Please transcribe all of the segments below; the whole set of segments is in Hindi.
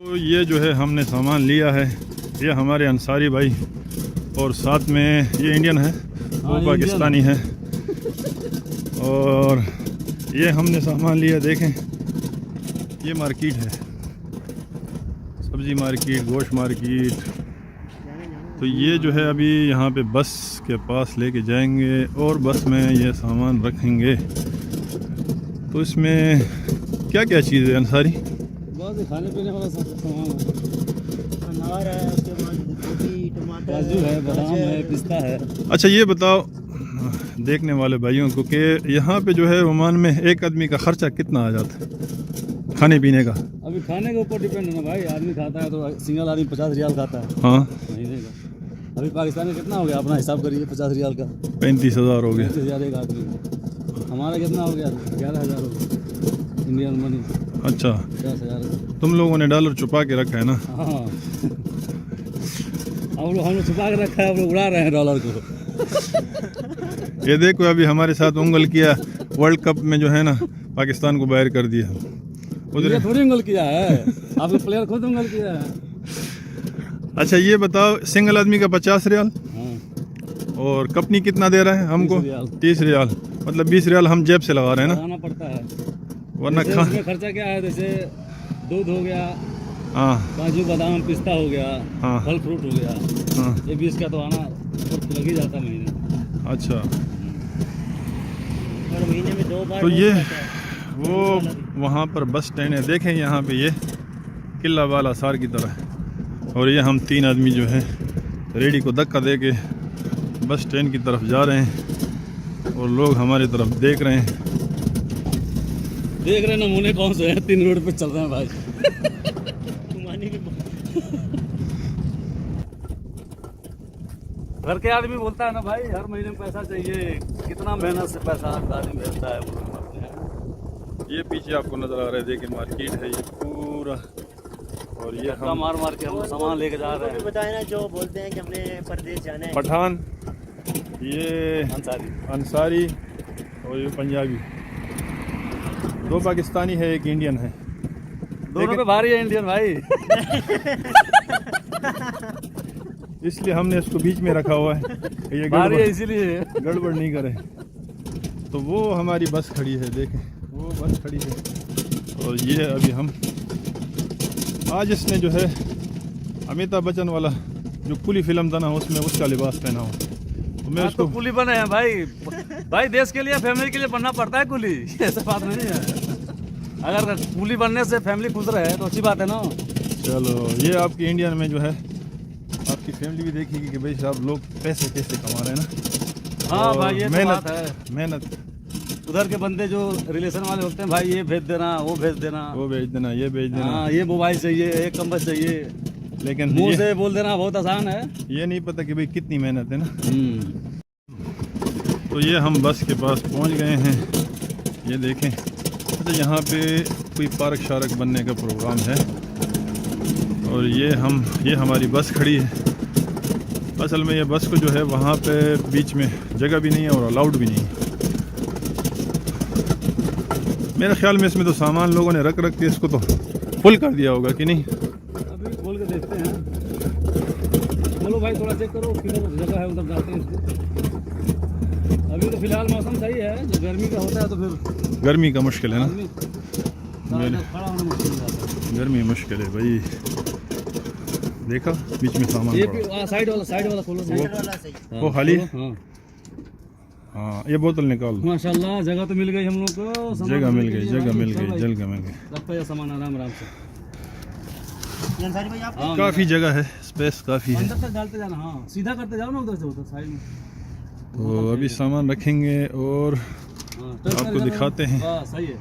तो ये जो है हमने सामान लिया है, ये हमारे अंसारी भाई और साथ में ये इंडियन है, वो पाकिस्तानी है। और ये हमने सामान लिया, देखें ये मार्केट है, सब्ज़ी मार्केट, गोश्त मार्केट। तो ये जो है अभी यहाँ पे बस के पास लेके जाएंगे और बस में ये सामान रखेंगे। तो इसमें क्या क्या चीज़ है अंसारी? बहुत खाने पीने वाला सब सामान है, अनार है, उसके बाद गोभी, टमाटर, काजू है, बादाम है, पिस्ता है। अच्छा ये बताओ देखने वाले भाइयों को कि यहाँ पे जो है ओमान में एक आदमी का खर्चा कितना आ जाता है खाने पीने का? अभी खाने के ऊपर डिपेंड है ना भाई, आदमी खाता है तो सिंगल आदमी 50 रियाल खाता है हाँ महीने का। अभी पाकिस्तान में कितना हो गया अपना हिसाब करिए, 50 रियाल का 35,000 हो गया। 35,000 एक आदमी का। हमारा कितना हो गया? 11,000 हो गया इंडियन मनी। अच्छा 10,000 तुम लोगों ने डॉलर छुपा के रखा है ना? हाँ हम लोग छुपा के रखा है, हम लोग उड़ा रहे हैं डॉलर को। ये देखो अभी हमारे साथ उंगल किया, वर्ल्ड कप में जो है ना पाकिस्तान को बाहर कर दिया। उधर थोड़ी उंगल किया है, आपके प्लेयर खुद उंगल किया है। अच्छा ये बताओ सिंगल आदमी का 50 रियाल हाँ। और कंपनी कितना दे रहा है हमको? 30 रियाल, मतलब 20 रियाल हम जेब से लगा रहे हैं ना, लगाना पड़ता है। वरना जैसे उसमें खर्चा क्या है, जैसे दूध हो गया, हाँ काजू बादाम पिस्ता हो गया, हाँ फल फ्रूट हो गया, हाँ ये 20 का तो आना लग ही जाता महीने। अच्छा और महीने में 2 बार तो ये वो वहाँ पर बस स्टैंड है, देखें यहाँ पे ये किला वाला सार की तरह है। और ये हम 3 आदमी जो है रेडी को धक्का दे के बस स्टैंड की तरफ जा रहे हैं और लोग हमारी तरफ देख रहे हैं। देख रहे नमूने कौन से हैं, 3 रोड पे चल रहे हैं भाई। घर के आदमी बोलता है ना भाई हर महीने में पैसा चाहिए, कितना मेहनत से पैसा आदमी भेजता है। ये पीछे आपको नजर आ रहा है, देखिए मार्केट है ये पूरा। और ये हम मार के हम सामान लेके जा रहे हैं। बताए ना जो बोलते हैं कि हमने परदेश जाना है। पठान, ये अंसारी और ये पंजाबी, 2 पाकिस्तानी है, एक इंडियन है। दोनों पे भारी है इंडियन भाई। इसलिए हमने इसको बीच में रखा हुआ है, ये भारी है इसीलिए गड़बड़ नहीं करे। तो वो हमारी बस खड़ी है, देखें वो बस खड़ी है। और ये अभी हम आज इसने जो है अमिताभ बच्चन वाला जो कुली फिल्म था ना, उसमें उसका लिबास पहना हो। तो मैं उसको कुली बने हैं भाई। भाई देश के लिए फैमिली के लिए बनना पड़ता है कुली, ऐसा बात नहीं है। अगर कुली बनने से फैमिली खुश रहे तो अच्छी बात है ना। चलो ये आपकी इंडियन में जो है आपकी फैमिली भी देखेगी कि भाई साहब लोग पैसे कैसे कमा रहे हैं ना। हाँ भाई ये तो बात है। मेहनत। उधर के बंदे जो रिलेशन वाले होते हैं भाई, ये भेज देना, वो भेज देना, वो भेज देना, ये भेज देना। हाँ, ये मोबाइल चाहिए, एक कंबल चाहिए, लेकिन मुंह से बोल देना बहुत आसान है। ये नहीं पता कि भाई कितनी मेहनत है ना। तो ये हम बस के पास पहुंच गए हैं, ये देखें। अच्छा यहाँ पे कोई पार्क शार्क बनने का प्रोग्राम है और ये हमारी बस खड़ी है। असल में ये बस को जो है वहाँ पे बीच में जगह भी नहीं है और अलाउड भी नहीं है। मेरे ख्याल में इसमें तो सामान लोगों ने रख के इसको तो फुल कर दिया होगा कि नहीं? अभी खोल के देखते हैं। चलो भाई थोड़ा चेक करो किधर जगह है उधर जाते हैं इसको। अभी तो फिलहाल मौसम सही है, जब गर्मी का होता है तो फिर गर्मी का मुश्किल है ना, खड़ा होना मुश्किल हो जाता है। गर्मी मुश्किल है भाई। देखा बीच में सामान ये पड़ा। साइड वाला खोलो, वो खाली है? हाँ हाँ ये बोतल निकाल दो। माशाल्लाह जगह तो मिल गई हम लोग को, जगह मिल गई, जगह मिल गई, जगह मिल गई। रखो ये सामान आराम से। अंसारी भाई आप हाँ, काफ़ी जगह है, स्पेस काफ़ी है। अंदर तक डालते जाना, हाँ सीधा करते जाओ ना उधर से, उधर साइड में। तो अभी सामान रखेंगे और हाँ, आपको दिखाते हैं। सही है।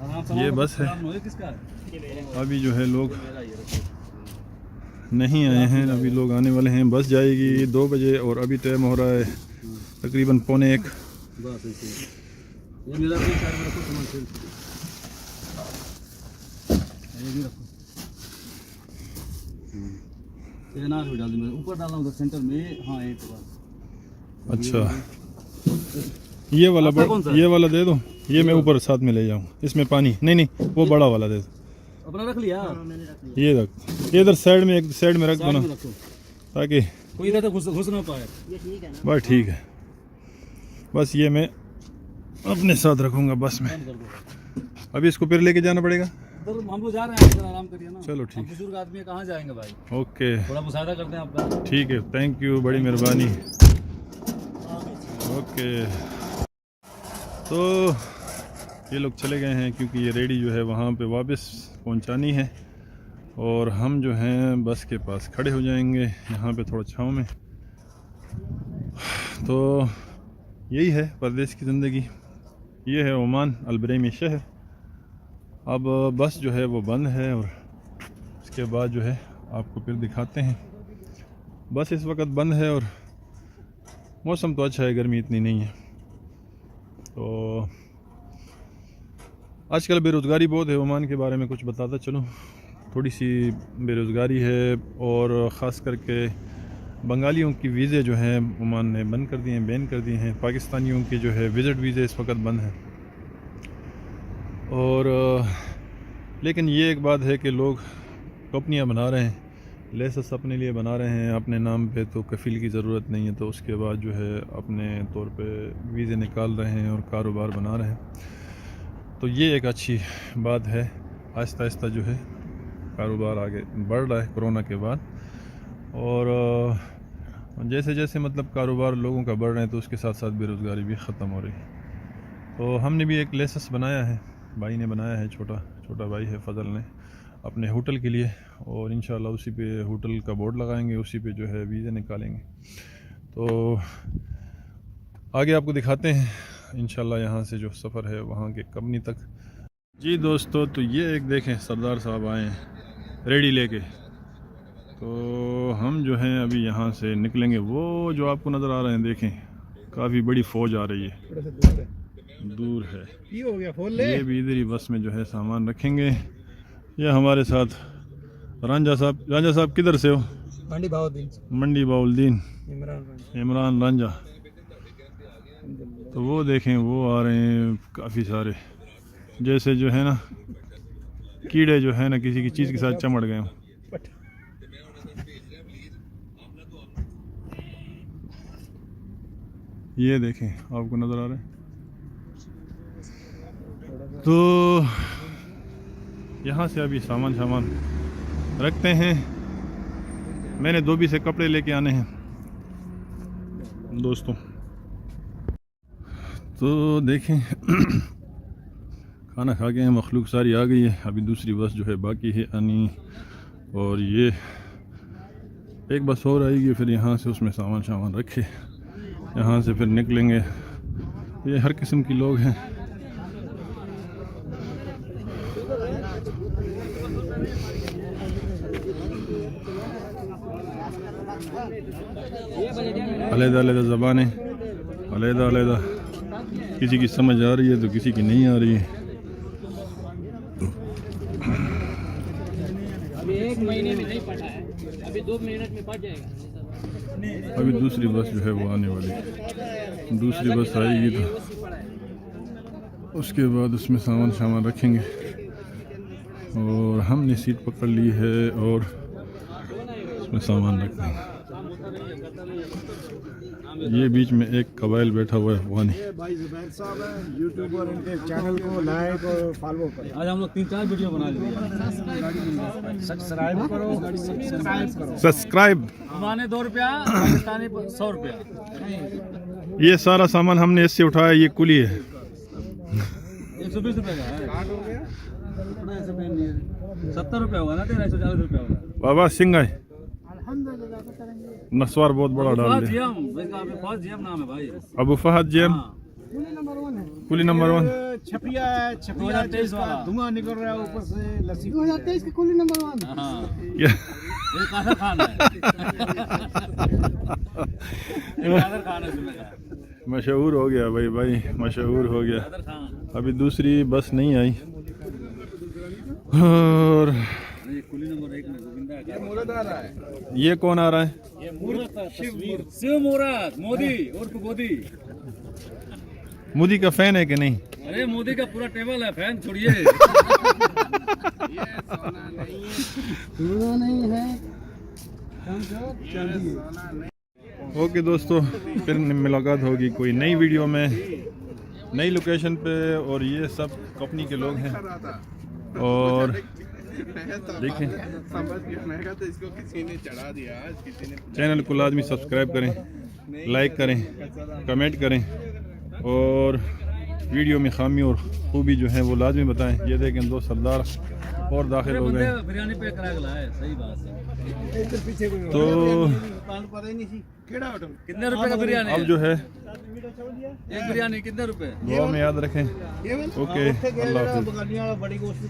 आराम से ये बस है। किसका है? अभी जो है लोग नहीं आए हैं, अभी लोग आने वाले हैं। बस जाएगी 2 बजे और अभी टाइम हो रहा है तकरीबन 12:45। बस ऐसे ये मेरा भी साइड में रखो सामान से, ये भी रखो। ये ना डाल दो, ऊपर डालना उधर सेंटर में। हाँ एक बार। अच्छा ये वाला ये वाला दे दो, ये मैं ऊपर साथ में ले जाऊँ। इसमें पानी नहीं, वो बड़ा वाला दे दो। अपना रख लिया? हाँ मैंने रख लिया। ये रख, इधर साइड में, एक साइड में रख दो साइड ना, में रखो, ताकि कोई इधर तक घुस ना पाए। ये ठीक है ना? बस ठीक है। बस ये मैं अपने साथ रखूँगा बस में। बंद कर दो। अभी इसको फिर लेके जाना पड़ेगा। इधर हम लोग जा रहे हैं, इधर आराम करिए ना। चलो ठीक आप बुजुर्ग आदमी है, कहाँ जाएंगे भाई? ओके थोड़ा मुसादा करते हैं आपका। ठीक है, थैंक यू, बड़ी मेहरबानी। ओके, तो ये लोग चले गए हैं क्योंकि ये रेडी जो है वहाँ पे वापस पहुँचानी है और हम जो हैं बस के पास खड़े हो जाएंगे यहाँ पे थोड़ा छाँव में। तो यही है परदेश की ज़िंदगी। ये है ओमान अल-बरेमी शहर। अब बस जो है वो बंद है और उसके बाद जो है आपको फिर दिखाते हैं। बस इस वक्त बंद है और मौसम तो अच्छा है, गर्मी इतनी नहीं है। तो आजकल बेरोज़गारी बहुत है। ओमान के बारे में कुछ बताता चलूँ। थोड़ी सी बेरोज़गारी है और ख़ास करके बंगालियों की वीज़े जो हैं ओमान ने बंद कर दिए हैं, बैन कर दिए हैं। पाकिस्तानियों की जो है विज़िट वीज़े इस वक्त बंद हैं। और लेकिन ये एक बात है कि लोग कंपनियां बना रहे हैं, लाइसेंस अपने लिए बना रहे हैं अपने नाम पे, तो कफ़ील की ज़रूरत नहीं है। तो उसके बाद जो है अपने तौर पे वीज़े निकाल रहे हैं और कारोबार बना रहे हैं। तो ये एक अच्छी बात है। आहिस्ता आहिस्ता जो है कारोबार आगे बढ़ रहा है कोरोना के बाद। और जैसे जैसे मतलब कारोबार लोगों का बढ़ रहा है तो उसके साथ साथ बेरोज़गारी भी ख़त्म हो रही है। तो हमने भी एक लाइसेंस बनाया है, भाई ने बनाया है, छोटा भाई है फजल ने, अपने होटल के लिए। और इंशाल्लाह उसी पे होटल का बोर्ड लगाएंगे, उसी पे जो है वीज़े निकालेंगे। तो आगे आपको दिखाते हैं इंशाल्लाह यहाँ से जो सफ़र है वहाँ के कंपनी तक। जी दोस्तों, तो ये एक देखें सरदार साहब आए हैं रेडी लेके। तो हम जो हैं अभी यहाँ से निकलेंगे। वो जो आपको नज़र आ रहे हैं देखें, काफ़ी बड़ी फ़ौज आ रही है, दूर है। ये हो गया, खोल ले। ये भी इधर ही बस में जो है सामान रखेंगे। ये हमारे साथ रांझा साहब किधर से हो? मंडी बाउद्दीन, इमरान रांझा। तो वो देखें, वो आ रहे हैं काफ़ी सारे, जैसे जो है ना कीड़े जो है ना किसी की चीज़ के साथ चमड़ गए हों। ये देखें, आपको नज़र आ रहा है। तो यहाँ से अभी सामान रखते हैं। मैंने धोबी से कपड़े लेके आने हैं दोस्तों। तो देखें खाना खा के हैं, मखलूक सारी आ गई है। अभी दूसरी बस जो है बाकी है आनी, और ये एक बस और आएगी, फिर यहाँ से उसमें सामान रखे यहाँ से फिर निकलेंगे। ये हर किस्म के लोग हैं। अलग-अलग ज़बानें, अलग-अलग, किसी की समझ आ रही है तो किसी की नहीं आ रही है। अभी 1 महीने में नहीं पढ़ा है, अभी 2 मिनट में पढ़ जाएगा। अभी दूसरी बस जो है वो आने वाली है। दूसरी बस आएगी तो उसके बाद उसमें सामान रखेंगे। और हमने सीट पकड़ ली है और उसमें सामान रख देंगे। ये बीच में एक कबाइल बैठा हुआ है वानी। भाई जुबैर साहब है, यूट्यूबर, इनके चैनल को लाइक और फॉलो करें। आज हम लोग 3-4 वीडियो बना लिए। सब्सक्राइब करो। सब्सक्राइब। हमारे 2 रुपया, पाकिस्तानी 100 रुपया। ये सारा सामान हमने इससे उठाया, ये कुली है। 120 रुपये का है। 70 रुपये होगा ना, 140 रुपये होगा। बाबा सिंह है, नस्वार बहुत बड़ा डाल दे। नाम है भाई, अबू फहद जेम, कुली नंबर 1। छपिया 2023 वाला धुआं निकल रहा है ऊपर से, लस्सी 2023 के कुली नंबर 1। ये कादर खान है। कादर खान है इसमें का। मशहूर हो गया भाई, मशहूर हो गया। अभी दूसरी बस नहीं आई। और कुली नंबर 1 में गोविंदा है। ये कौन आ रहा है? ये शिव मुराद मोदी उर्फ गोदी। मोदी का फैन है कि नहीं? अरे मोदी का पूरा टेबल है, फैन छोड़िए। सोना नहीं है, चांदी है। ओके दोस्तों, फिर मुलाकात होगी कोई नई वीडियो में, नई लोकेशन पे। और ये सब कंपनी के लोग हैं। और देखें, तो इसको किसी ने चढ़ा दिया, किसी ने चैनल को लाजमी सब्सक्राइब करें, लाइक करें, कमेंट करें और वीडियो में खामी और खूबी जो है वो लाजमी बताएं। ये देखें, दो सरदार और दाखिल हो गए। बिरयानी पे करा गया है, सही बात है। तो पता ही नहीं थी केड़ा होटल कितने रुपए का बिरयानी अब है? जो है एक बिरयानी कितने रुपए? दुआ में याद रखें। ओके, अल्लाह हाफिज़। बगानी वाला बड़ी गोश्त